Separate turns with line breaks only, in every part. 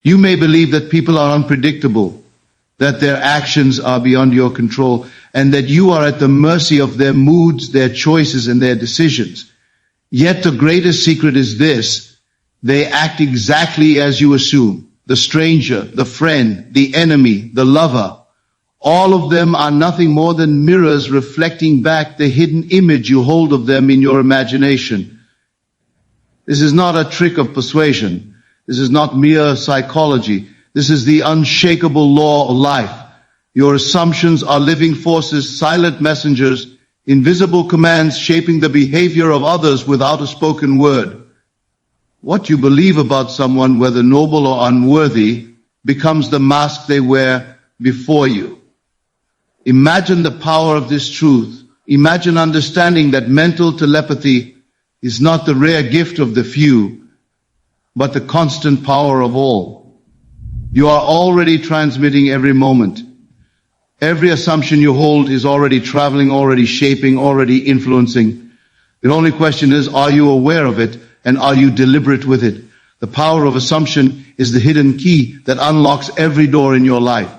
You may believe that people are unpredictable, that their actions are beyond your control, and that you are at the mercy of their moods, their choices, and their decisions. Yet the greatest secret is this: they act exactly as you assume. The stranger, the friend, the enemy, the lover, all of them are nothing more than mirrors reflecting back the hidden image you hold of them in your imagination. This is not a trick of persuasion. This is not mere psychology. This is the unshakable law of life. Your assumptions are living forces, silent messengers, invisible commands shaping the behavior of others without a spoken word. What you believe about someone, whether noble or unworthy, becomes the mask they wear before you. Imagine the power of this truth. Imagine understanding that mental telepathy is not the rare gift of the few, but the constant power of all. You are already transmitting every moment. Every assumption you hold is already traveling, already shaping, already influencing. The only question is, are you aware of it, and are you deliberate with it? The power of assumption is the hidden key that unlocks every door in your life.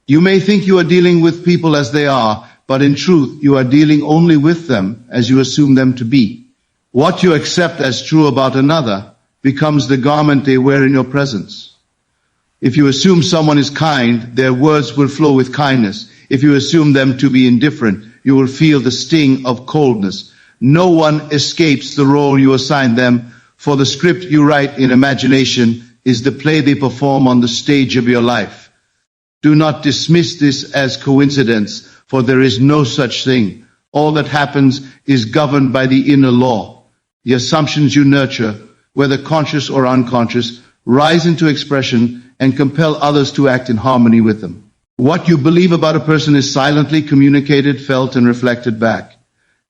You may think you are dealing with people as they are, but in truth, you are dealing only with them as you assume them to be. What you accept as true about another becomes the garment they wear in your presence. If you assume someone is kind, their words will flow with kindness. If you assume them to be indifferent, you will feel the sting of coldness. No one escapes the role you assign them, for the script you write in imagination is the play they perform on the stage of your life. Do not dismiss this as coincidence, for there is no such thing. All that happens is governed by the inner law. The assumptions you nurture, whether conscious or unconscious, rise into expression and compel others to act in harmony with them. What you believe about a person is silently communicated, felt, and reflected back.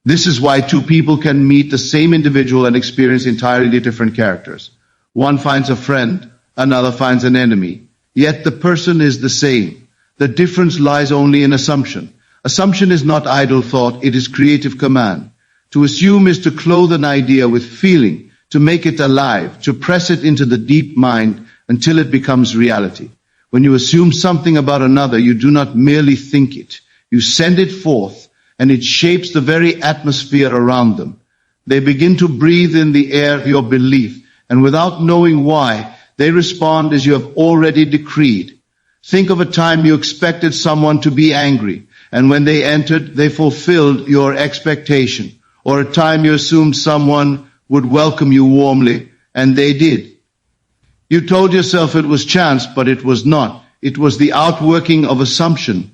This is why two people can meet the same individual and experience entirely different characters. One finds a friend, another finds an enemy. Yet the person is the same. The difference lies only in assumption. Assumption is not idle thought, it is creative command. To assume is to clothe an idea with feeling, to make it alive, to press it into the deep mind until it becomes reality. When you assume something about another, you do not merely think it. You send it forth, and it shapes the very atmosphere around them. They begin to breathe in the air of your belief, and without knowing why, they respond as you have already decreed. Think of a time you expected someone to be angry, and when they entered, they fulfilled your expectation. Or a time you assumed someone would welcome you warmly, and they did. You told yourself it was chance, but it was not. It was the outworking of assumption.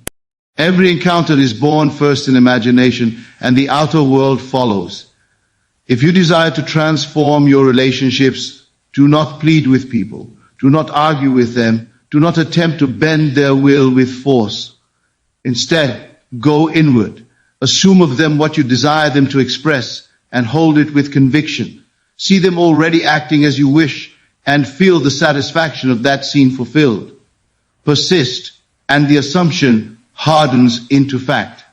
Every encounter is born first in imagination, and the outer world follows. If you desire to transform your relationships, do not plead with people. Do not argue with them. Do not attempt to bend their will with force. Instead, go inward. Assume of them what you desire them to express, and hold it with conviction. See them already acting as you wish, and feel the satisfaction of that scene fulfilled. Persist, and the assumption hardens into fact.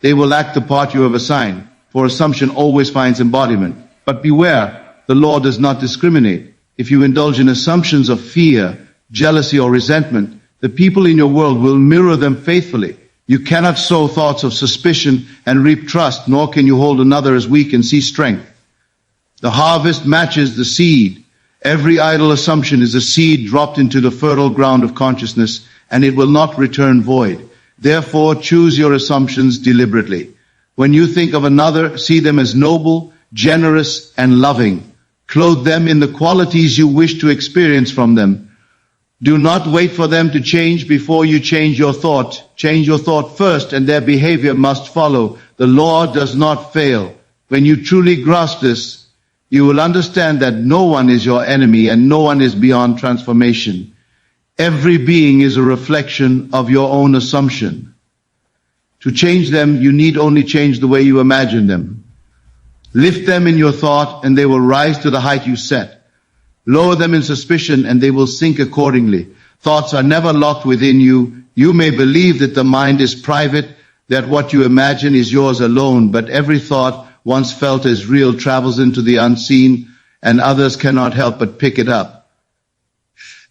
They will act the part you have assigned, for assumption always finds embodiment. But beware, the law does not discriminate. If you indulge in assumptions of fear, jealousy, or resentment, the people in your world will mirror them faithfully. You cannot sow thoughts of suspicion and reap trust, nor can you hold another as weak and see strength. The harvest matches the seed. Every idle assumption is a seed dropped into the fertile ground of consciousness, and it will not return void. Therefore, choose your assumptions deliberately. When you think of another, see them as noble, generous, and loving. Clothe them in the qualities you wish to experience from them. Do not wait for them to change before you change your thought. Change your thought first, and their behavior must follow. The law does not fail. When you truly grasp this, you will understand that no one is your enemy and no one is beyond transformation. Every being is a reflection of your own assumption. To change them, you need only change the way you imagine them. Lift them in your thought, and they will rise to the height you set. Lower them in suspicion, and they will sink accordingly. Thoughts are never locked within you. You may believe that the mind is private, that what you imagine is yours alone, but every thought, once felt as real, travels into the unseen, and others cannot help but pick it up.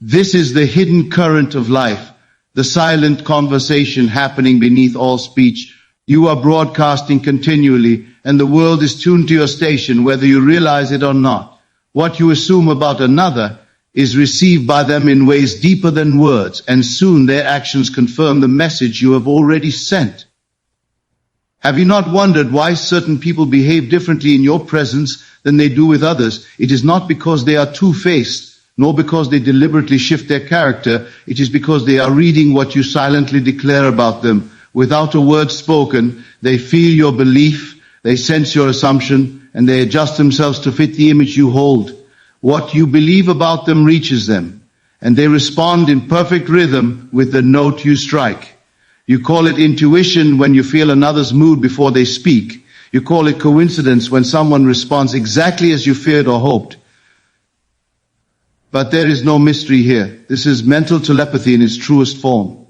This is the hidden current of life, the silent conversation happening beneath all speech. You are broadcasting continually, and the world is tuned to your station, whether you realize it or not. What you assume about another is received by them in ways deeper than words, and soon their actions confirm the message you have already sent. Have you not wondered why certain people behave differently in your presence than they do with others? It is not because they are two-faced, nor because they deliberately shift their character. It is because they are reading what you silently declare about them. Without a word spoken, they feel your belief, they sense your assumption, and they adjust themselves to fit the image you hold. What you believe about them reaches them, and they respond in perfect rhythm with the note you strike. You call it intuition when you feel another's mood before they speak. You call it coincidence when someone responds exactly as you feared or hoped. But there is no mystery here. This is mental telepathy in its truest form.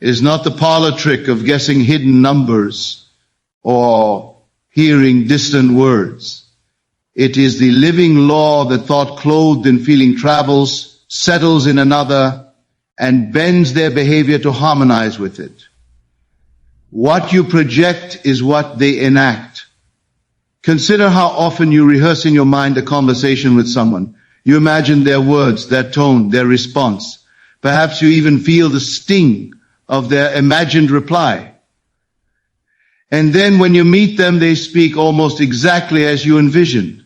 It is not the parlor trick of guessing hidden numbers or hearing distant words. It is the living law that thought clothed in feeling travels, settles in another, and bends their behavior to harmonize with it. What you project is what they enact. Consider how often you rehearse in your mind a conversation with someone. You imagine their words, their tone, their response. Perhaps you even feel the sting of their imagined reply. And then when you meet them, they speak almost exactly as you envisioned.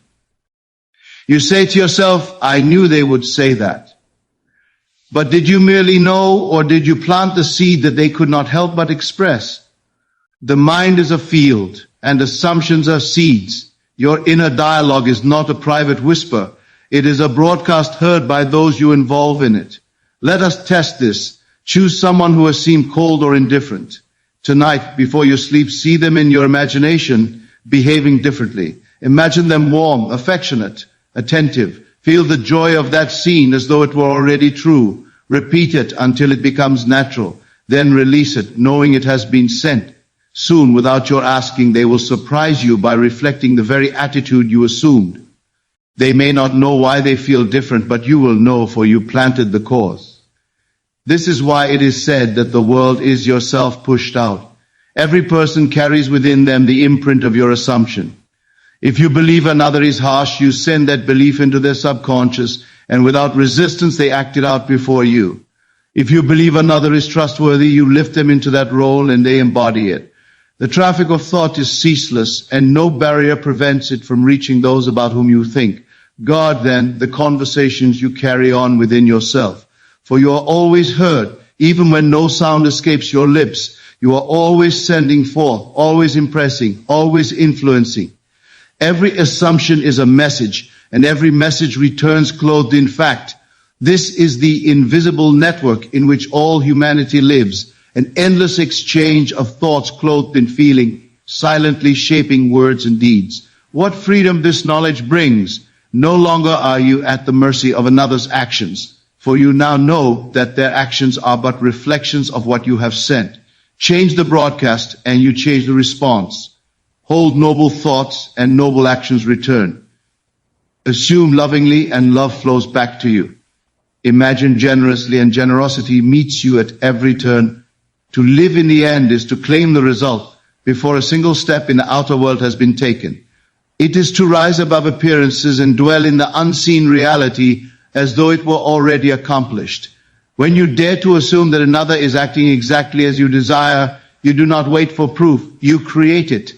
You say to yourself, I knew they would say that. But did you merely know, or did you plant the seed that they could not help but express? The mind is a field, and assumptions are seeds. Your inner dialogue is not a private whisper. It is a broadcast heard by those you involve in it. Let us test this. Choose someone who has seemed cold or indifferent. Tonight, before you sleep, see them in your imagination behaving differently. Imagine them warm, affectionate, attentive. Feel the joy of that scene as though it were already true. Repeat it until it becomes natural. Then release it, knowing it has been sent. Soon, without your asking, they will surprise you by reflecting the very attitude you assumed. They may not know why they feel different, but you will know, for you planted the cause. This is why it is said that the world is yourself pushed out. Every person carries within them the imprint of your assumption. If you believe another is harsh, you send that belief into their subconscious, and without resistance they act it out before you. If you believe another is trustworthy, you lift them into that role and they embody it. The traffic of thought is ceaseless, and no barrier prevents it from reaching those about whom you think. Guard then the conversations you carry on within yourself, for you are always heard, even when no sound escapes your lips. You are always sending forth, always impressing, always influencing. Every assumption is a message, and every message returns clothed in fact. This is the invisible network in which all humanity lives, an endless exchange of thoughts clothed in feeling, silently shaping words and deeds. What freedom this knowledge brings! No longer are you at the mercy of another's actions, for you now know that their actions are but reflections of what you have sent. Change the broadcast and you change the response. Hold noble thoughts and noble actions return. Assume lovingly and love flows back to you. Imagine generously and generosity meets you at every turn. To live in the end is to claim the result before a single step in the outer world has been taken. It is to rise above appearances and dwell in the unseen reality as though it were already accomplished. When you dare to assume that another is acting exactly as you desire, you do not wait for proof. You create it.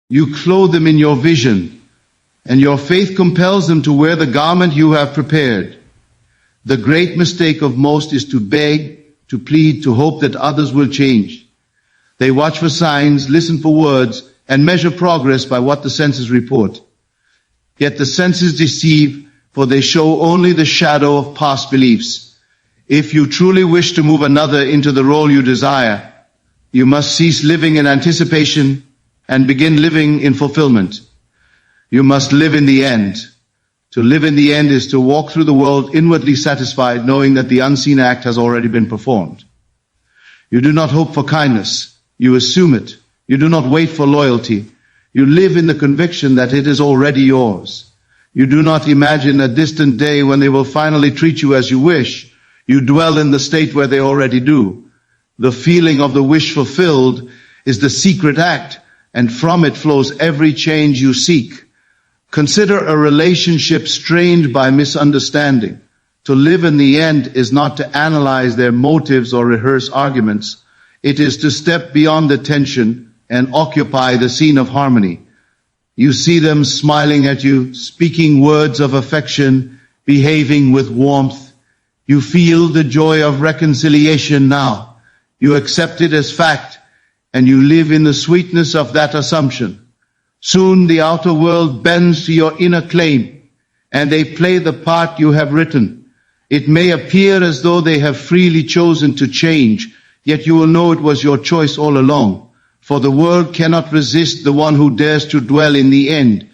You clothe them in your vision, and your faith compels them to wear the garment you have prepared. The great mistake of most is to beg, to plead, to hope that others will change. They watch for signs, listen for words, and measure progress by what the senses report. Yet the senses deceive, for they show only the shadow of past beliefs. If you truly wish to move another into the role you desire, you must cease living in anticipation and begin living in fulfillment. You must live in the end. To live in the end is to walk through the world inwardly satisfied, knowing that the unseen act has already been performed. You do not hope for kindness. You assume it. You do not wait for loyalty. You live in the conviction that it is already yours. You do not imagine a distant day when they will finally treat you as you wish. You dwell in the state where they already do. The feeling of the wish fulfilled is the secret act, and from it flows every change you seek. Consider a relationship strained by misunderstanding. To live in the end is not to analyze their motives or rehearse arguments. It is to step beyond the tension and occupy the scene of harmony. You see them smiling at you, speaking words of affection, behaving with warmth. You feel the joy of reconciliation now. You accept it as fact, and you live in the sweetness of that assumption. Soon the outer world bends to your inner claim, and they play the part you have written. It may appear as though they have freely chosen to change, yet you will know it was your choice all along. For the world cannot resist the one who dares to dwell in the end.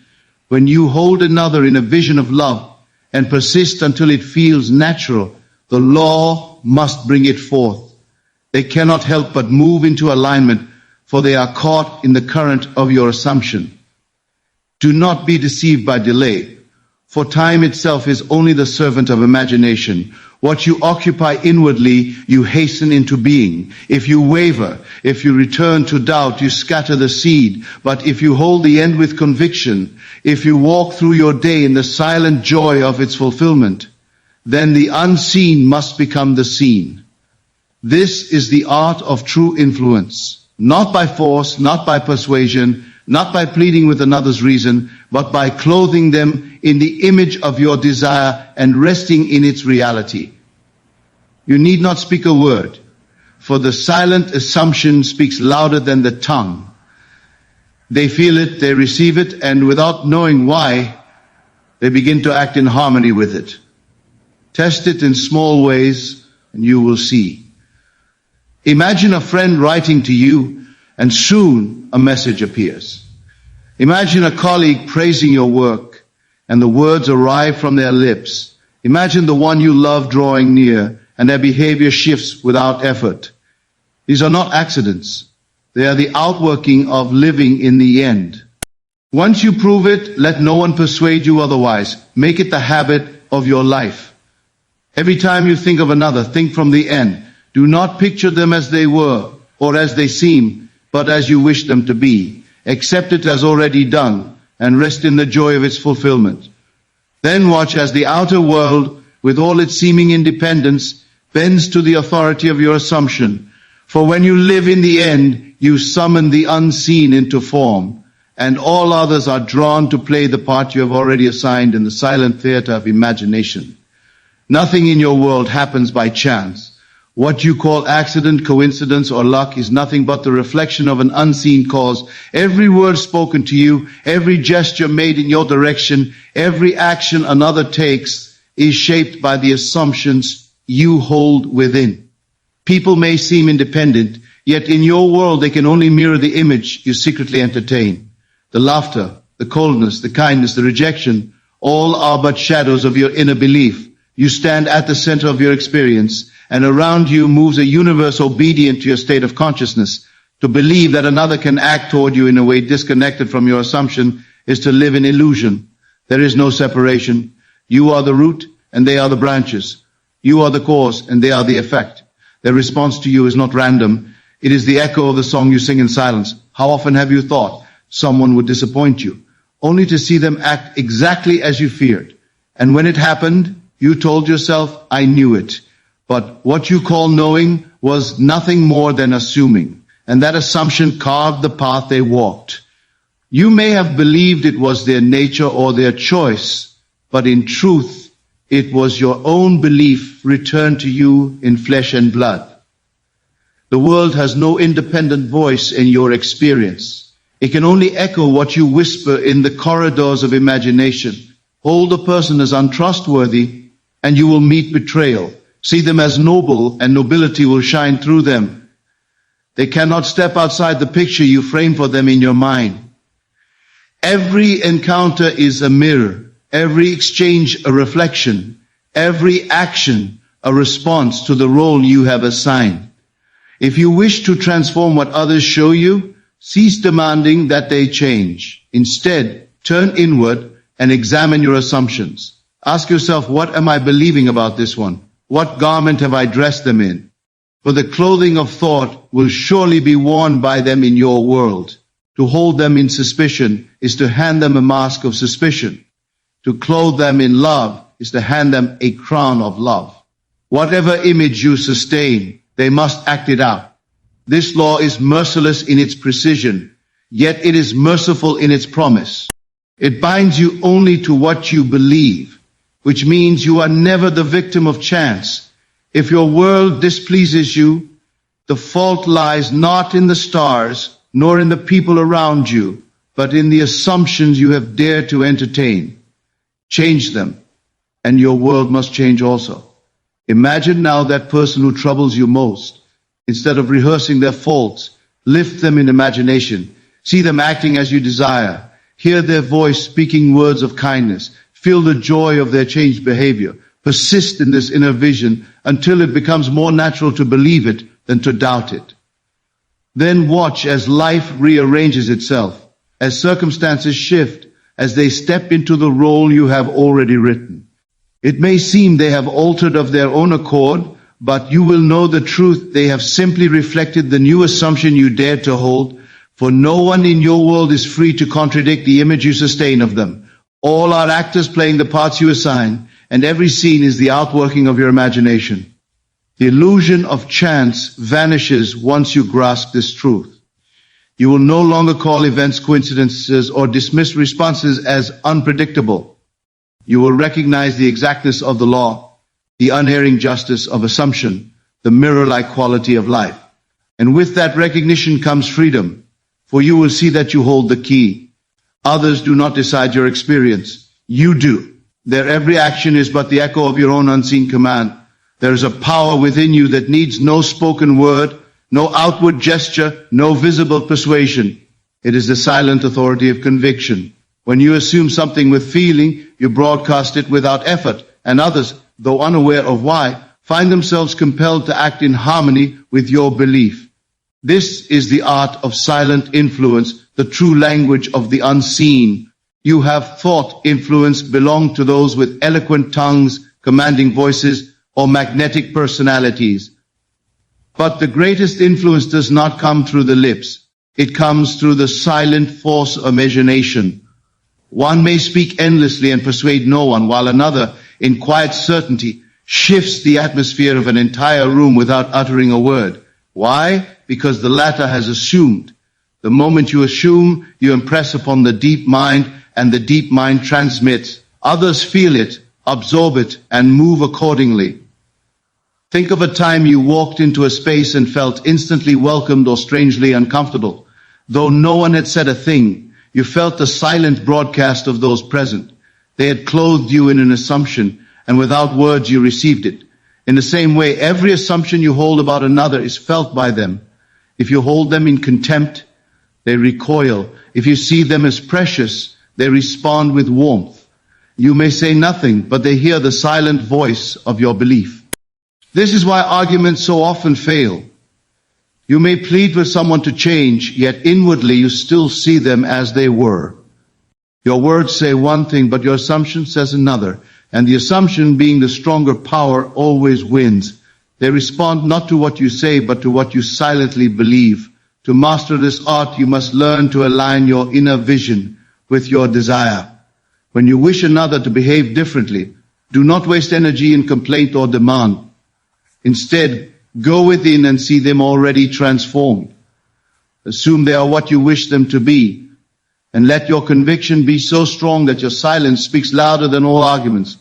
When you hold another in a vision of love and persist until it feels natural, the law must bring it forth. They cannot help but move into alignment, for they are caught in the current of your assumption. Do not be deceived by delay, for time itself is only the servant of imagination. What you occupy inwardly, you hasten into being. If you waver, if you return to doubt, you scatter the seed. But if you hold the end with conviction, if you walk through your day in the silent joy of its fulfillment, then the unseen must become the seen. This is the art of true influence, not by force, not by persuasion, not by pleading with another's reason, but by clothing them in the image of your desire and resting in its reality. You need not speak a word, for the silent assumption speaks louder than the tongue. They feel it, they receive it, and without knowing why, they begin to act in harmony with it. Test it in small ways, and you will see. Imagine a friend writing to you, and soon a message appears. Imagine a colleague praising your work, and the words arrive from their lips. Imagine the one you love drawing near, and their behavior shifts without effort. These are not accidents. They are the outworking of living in the end. Once you prove it, let no one persuade you otherwise. Make it the habit of your life. Every time you think of another, think from the end. Do not picture them as they were or as they seem, but as you wish them to be. Accept it as already done and rest in the joy of its fulfillment. Then watch as the outer world, with all its seeming independence, bends to the authority of your assumption. For when you live in the end, you summon the unseen into form, and all others are drawn to play the part you have already assigned in the silent theater of imagination. Nothing in your world happens by chance. What you call accident, coincidence, or luck is nothing but the reflection of an unseen cause. Every word spoken to you, every gesture made in your direction, every action another takes is shaped by the assumptions you hold within. People may seem independent, yet in your world they can only mirror the image you secretly entertain. The laughter, the coldness, the kindness, the rejection, all are but shadows of your inner belief. You stand at the center of your experience, and around you moves a universe obedient to your state of consciousness. To believe that another can act toward you in a way disconnected from your assumption is to live in illusion. There is no separation. You are the root, and they are the branches. You are the cause, and they are the effect. Their response to you is not random. It is the echo of the song you sing in silence. How often have you thought someone would disappoint you, only to see them act exactly as you feared? And when it happened, you told yourself, I knew it. But what you call knowing was nothing more than assuming. And that assumption carved the path they walked. You may have believed it was their nature or their choice, but in truth, it was your own belief returned to you in flesh and blood. The world has no independent voice in your experience. It can only echo what you whisper in the corridors of imagination. Hold a person as untrustworthy, and you will meet betrayal. See them as noble, and nobility will shine through them. They cannot step outside the picture you frame for them in your mind. Every encounter is a mirror, every exchange a reflection, every action a response to the role you have assigned. If you wish to transform what others show you, cease demanding that they change. Instead, turn inward and examine your assumptions. Ask yourself, what am I believing about this one? What garment have I dressed them in? For the clothing of thought will surely be worn by them in your world. To hold them in suspicion is to hand them a mask of suspicion. To clothe them in love is to hand them a crown of love. Whatever image you sustain, they must act it out. This law is merciless in its precision, yet it is merciful in its promise. It binds you only to what you believe, which means you are never the victim of chance. If your world displeases you, the fault lies not in the stars, nor in the people around you, but in the assumptions you have dared to entertain. Change them, and your world must change also. Imagine now that person who troubles you most. Instead of rehearsing their faults, lift them in imagination. See them acting as you desire. Hear their voice speaking words of kindness. Feel the joy of their changed behavior. Persist in this inner vision until it becomes more natural to believe it than to doubt it. Then watch as life rearranges itself, as circumstances shift, as they step into the role you have already written. It may seem they have altered of their own accord, but you will know the truth. They have simply reflected the new assumption you dared to hold, for no one in your world is free to contradict the image you sustain of them. All are actors playing the parts you assign, and every scene is the outworking of your imagination. The illusion of chance vanishes once you grasp this truth. You will no longer call events coincidences or dismiss responses as unpredictable. You will recognize the exactness of the law, the unerring justice of assumption, the mirror-like quality of life. And with that recognition comes freedom, for you will see that you hold the key. Others do not decide your experience. You do. Their every action is but the echo of your own unseen command. There is a power within you that needs no spoken word, no outward gesture, no visible persuasion. It is the silent authority of conviction. When you assume something with feeling, you broadcast it without effort, and others, though unaware of why, find themselves compelled to act in harmony with your belief. This is the art of silent influence, the true language of the unseen. You have thought influence belong to those with eloquent tongues, commanding voices, or magnetic personalities. But the greatest influence does not come through the lips. It comes through the silent force of imagination. One may speak endlessly and persuade no one, while another, in quiet certainty, shifts the atmosphere of an entire room without uttering a word. Why? Because the latter has assumed. The moment you assume, you impress upon the deep mind, and the deep mind transmits. Others feel it, absorb it, and move accordingly. Think of a time you walked into a space and felt instantly welcomed or strangely uncomfortable. Though no one had said a thing, you felt the silent broadcast of those present. They had clothed you in an assumption, and without words you received it. In the same way, every assumption you hold about another is felt by them. If you hold them in contempt, they recoil. If you see them as precious, they respond with warmth. You may say nothing, but they hear the silent voice of your belief. This is why arguments so often fail. You may plead with someone to change, yet inwardly you still see them as they were. Your words say one thing, but your assumption says another, and the assumption, being the stronger power, always wins. They respond not to what you say, but to what you silently believe. To master this art, you must learn to align your inner vision with your desire. When you wish another to behave differently, do not waste energy in complaint or demand. Instead, go within and see them already transformed. Assume they are what you wish them to be, and let your conviction be so strong that your silence speaks louder than all arguments.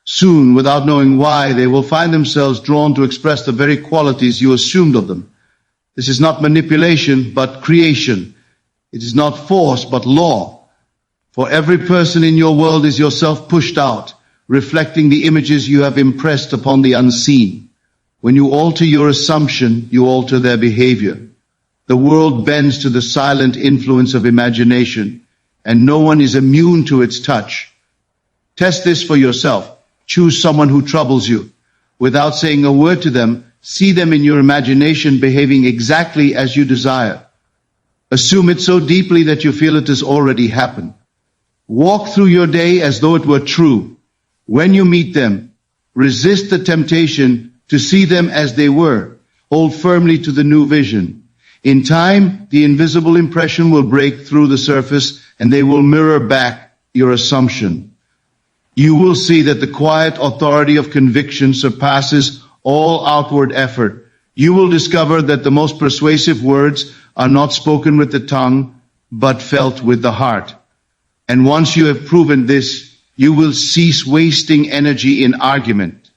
Soon, without knowing why, they will find themselves drawn to express the very qualities you assumed of them. This is not manipulation, but creation. It is not force, but law. For every person in your world is yourself pushed out, reflecting the images you have impressed upon the unseen. When you alter your assumption, you alter their behavior. The world bends to the silent influence of imagination, and no one is immune to its touch. Test this for yourself. Choose someone who troubles you. Without saying a word to them, see them in your imagination behaving exactly as you desire. Assume it so deeply that you feel it has already happened. Walk through your day as though it were true. When you meet them, Resist the temptation to see them as they were. Hold firmly to the new vision. In time, the invisible impression will break through the surface and they will mirror back your assumption. You will see that the quiet authority of conviction surpasses all outward effort. You will discover that the most persuasive words are not spoken with the tongue, but felt with the heart. And once you have proven this, you will cease wasting energy in argument,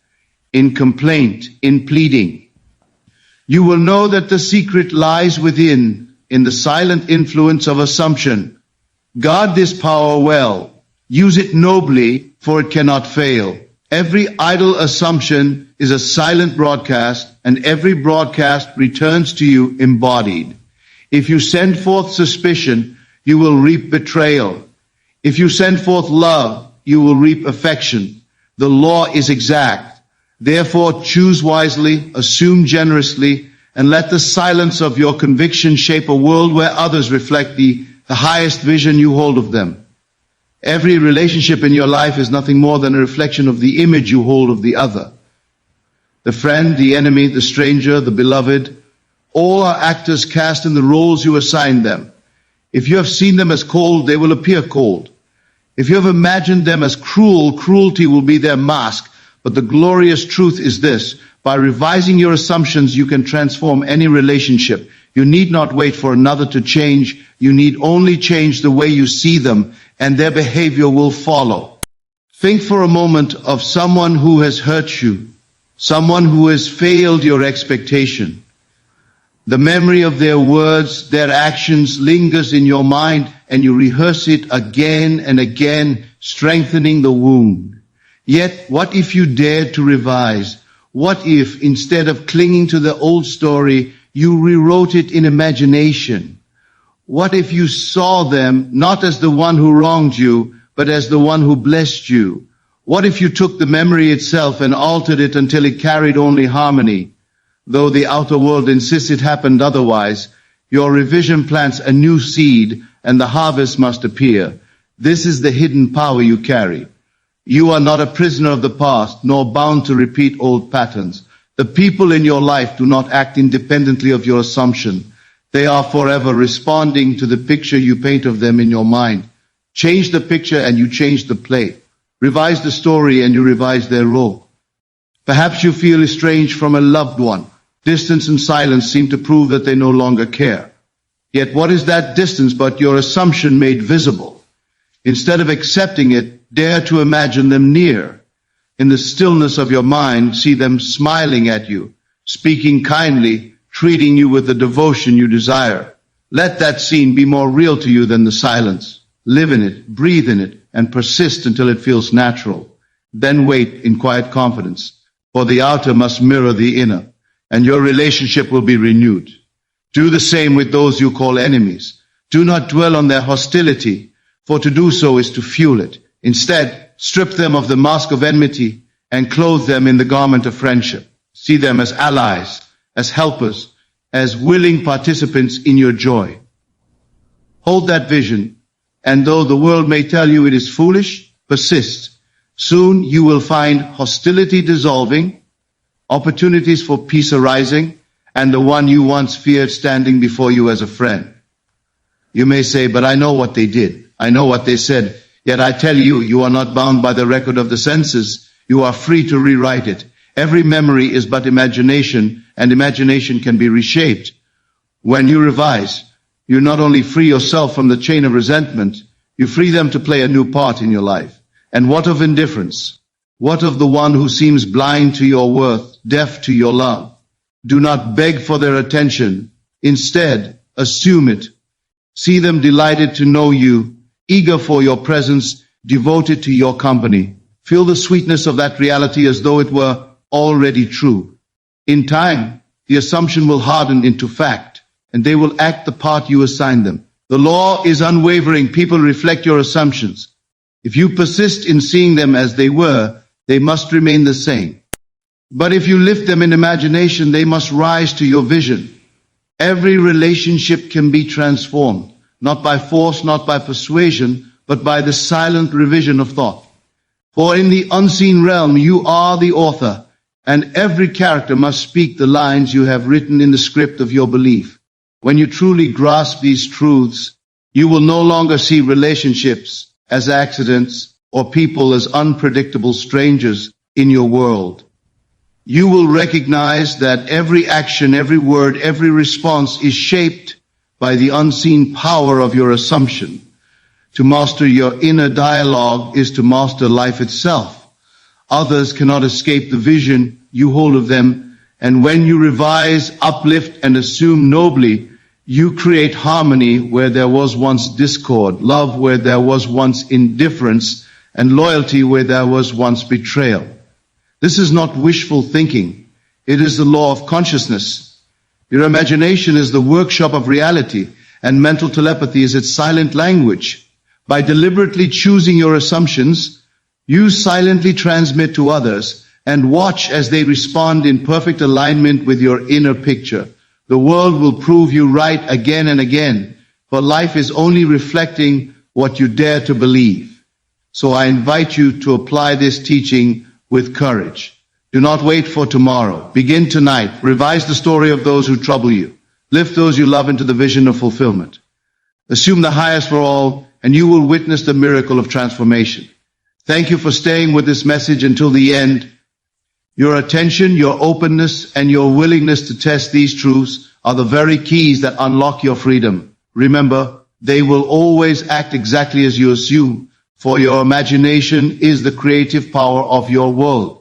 in complaint, in pleading. You will know that the secret lies within, in the silent influence of assumption. Guard this power well. Use it nobly, for it cannot fail. Every idle assumption is a silent broadcast, and every broadcast returns to you embodied. If you send forth suspicion, you will reap betrayal. If you send forth love, you will reap affection. The law is exact. Therefore, choose wisely, assume generously, and let the silence of your conviction shape a world where others reflect the highest vision you hold of them. Every relationship in your life is nothing more than a reflection of the image you hold of the other. The friend, the enemy, the stranger, the beloved, all are actors cast in the roles you assign them. If you have seen them as cold, they will appear cold. If you have imagined them as cruel, cruelty will be their mask. But the glorious truth is this: by revising your assumptions, you can transform any relationship. You need not wait for another to change. You need only change the way you see them, and their behavior will follow. Think for a moment of someone who has hurt you, someone who has failed your expectation. The memory of their words, their actions lingers in your mind, and you rehearse it again and again, strengthening the wound. Yet, what if you dared to revise? What if, instead of clinging to the old story, you rewrote it in imagination? What if you saw them not as the one who wronged you, but as the one who blessed you? What if you took the memory itself and altered it until it carried only harmony? Though the outer world insists it happened otherwise, your revision plants a new seed and the harvest must appear. This is the hidden power you carry. You are not a prisoner of the past, nor bound to repeat old patterns. The people in your life do not act independently of your assumption. They are forever responding to the picture you paint of them in your mind. Change the picture and you change the play. Revise the story and you revise their role. Perhaps you feel estranged from a loved one. Distance and silence seem to prove that they no longer care. Yet what is that distance but your assumption made visible? Instead of accepting it, dare to imagine them near. In the stillness of your mind, see them smiling at you, speaking kindly, treating you with the devotion you desire. Let that scene be more real to you than the silence. Live in it, breathe in it, and persist until it feels natural. Then wait in quiet confidence, for the outer must mirror the inner, and your relationship will be renewed. Do the same with those you call enemies. Do not dwell on their hostility, for to do so is to fuel it. Instead, strip them of the mask of enmity and clothe them in the garment of friendship. See them as allies, as helpers, as willing participants in your joy. Hold that vision, and though the world may tell you it is foolish, persist. Soon you will find hostility dissolving, opportunities for peace arising, and the one you once feared standing before you as a friend. You may say, but I know what they did. I know what they said. Yet I tell you, you are not bound by the record of the senses. You are free to rewrite it. Every memory is but imagination, and imagination can be reshaped. When you revise, you not only free yourself from the chain of resentment, you free them to play a new part in your life. And what of indifference? What of the one who seems blind to your worth, deaf to your love? Do not beg for their attention. Instead, assume it. See them delighted to know you, eager for your presence, devoted to your company. Feel the sweetness of that reality as though it were already true. In time, the assumption will harden into fact, and they will act the part you assign them. The law is unwavering. People reflect your assumptions. If you persist in seeing them as they were, they must remain the same. But if you lift them in imagination, they must rise to your vision. Every relationship can be transformed, not by force, not by persuasion, but by the silent revision of thought. For in the unseen realm you are the author, and every character must speak the lines you have written in the script of your belief. When you truly grasp these truths, you will no longer see relationships as accidents or people as unpredictable strangers in your world. You will recognize that every action, every word, every response is shaped by the unseen power of your assumption. To master your inner dialogue is to master life itself. Others cannot escape the vision you hold of them, and when you revise, uplift, and assume nobly, you create harmony where there was once discord, love where there was once indifference, and loyalty where there was once betrayal. This is not wishful thinking. It is the law of consciousness. Your imagination is the workshop of reality, and mental telepathy is its silent language. By deliberately choosing your assumptions, you silently transmit to others and watch as they respond in perfect alignment with your inner picture. The world will prove you right again and again, for life is only reflecting what you dare to believe. So I invite you to apply this teaching with courage. Do not wait for tomorrow. Begin tonight. Revise the story of those who trouble you. Lift those you love into the vision of fulfillment. Assume the highest for all, and you will witness the miracle of transformation. Thank you for staying with this message until the end. Your attention, your openness, and your willingness to test these truths are the very keys that unlock your freedom. Remember, they will always act exactly as you assume, for your imagination is the creative power of your world.